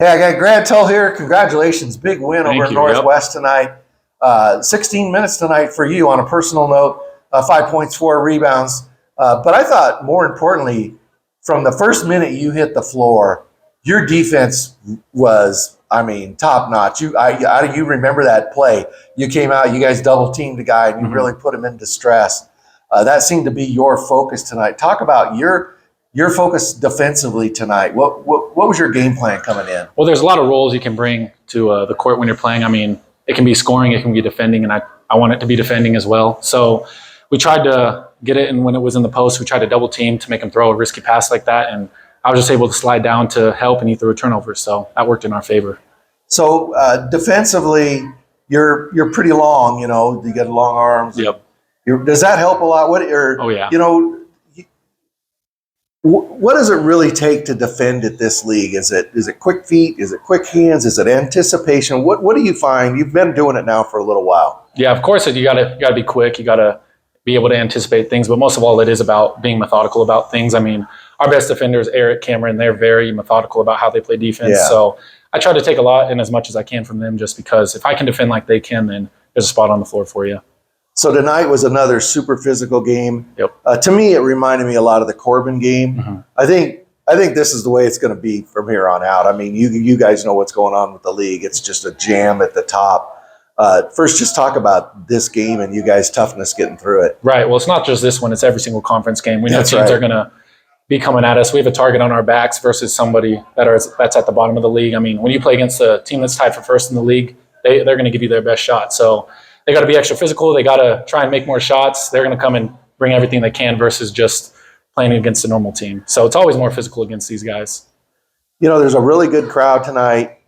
Hey, I got Grant Tull here. Congratulations. Big win over Thank you. Northwest tonight. 16 minutes tonight for you on a personal note, 5 points, 4 rebounds. But I thought more importantly, from the first minute you hit the floor, your defense was, top notch. You remember that play. You came out, you guys double teamed the guy, and you really put him in distress. That seemed to be your focus tonight. Talk about your focus defensively tonight. What was your game plan coming in? Well, there's a lot of roles you can bring to the court when you're playing. It can be scoring, it can be defending, and I want it to be defending as well. So we tried to get it, and when it was in the post, we tried to double team to make him throw a risky pass like that, and I was just able to slide down to help, and he threw a turnover, so that worked in our favor. So defensively, you're pretty long. You got long arms. Yep. Does that help a lot? Oh yeah. What does it really take to defend at this league? Is it quick feet? Is it quick hands? Is it anticipation? What do you find? You've been doing it now for a little while. Yeah, of course you gotta be quick. You gotta be able to anticipate things, but most of all, it is about being methodical about things. Our best defenders, Eric, Cameron, they're very methodical about how they play defense. Yeah. So I try to take a lot and as much as I can from them, just because if I can defend like they can, then there's a spot on the floor for you. So tonight was another super physical game. Yep. To me, it reminded me a lot of the Corbin game. Mm-hmm. I think this is the way it's going to be from here on out. You guys know what's going on with the league. It's just a jam at the top. First, just talk about this game and you guys' toughness getting through it. Right. Well, it's not just this one. It's every single conference game. We know That's teams right. are going to be coming at us. We have a target on our backs versus somebody that's at the bottom of the league. When you play against a team that's tied for first in the league, they're going to give you their best shot. So they got to be extra physical. They got to try and make more shots. They're going to come and bring everything they can versus just playing against a normal team. So it's always more physical against these guys. There's a really good crowd tonight.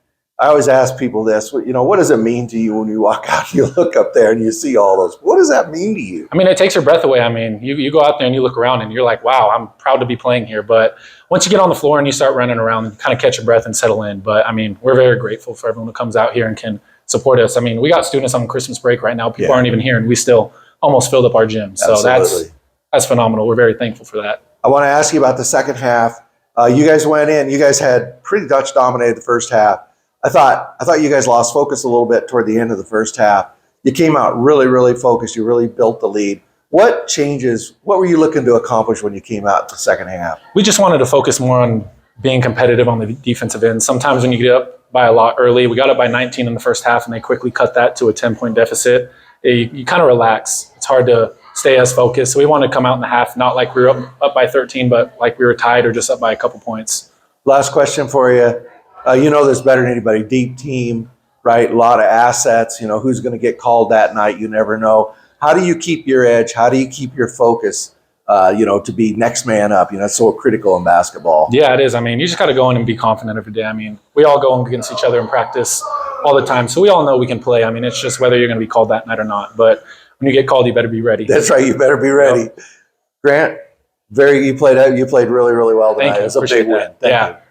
I always ask people this, what does it mean to you when you walk out, you look up there and you see all those? What does that mean to you? It takes your breath away. You go out there and you look around and you're like, wow, I'm proud to be playing here. But once you get on the floor and you start running around, you kind of catch your breath and settle in. But we're very grateful for everyone who comes out here and can support us. We got students on Christmas break right now. People aren't even here, and we still almost filled up our gym. So that's phenomenal. We're very thankful for that. I want to ask you about the second half. You guys went in. You guys had pretty much dominated the first half. I thought you guys lost focus a little bit toward the end of the first half. You came out really, really focused. You really built the lead. What changes? What were you looking to accomplish when you came out the second half? We just wanted to focus more on being competitive on the defensive end. Sometimes when you get up by a lot early, we got up by 19 in the first half, and they quickly cut that to a 10-point deficit. You kind of relax. It's hard to stay as focused. So we wanted to come out in the half, not like we were up by 13, but like we were tied or just up by a couple points. Last question for you. You know this better than anybody. Deep team, right? A lot of assets. Who's going to get called that night? You never know. How do you keep your edge? How do you keep your focus, to be next man up? It's so critical in basketball. Yeah, it is. You just got to go in and be confident every day. We all go against each other in practice all the time. So we all know we can play. It's just whether you're going to be called that night or not. But when you get called, you better be ready. That's right. You better be ready. Yep. Grant, you played really, really well tonight. Thank you. It was a big win. Thank you.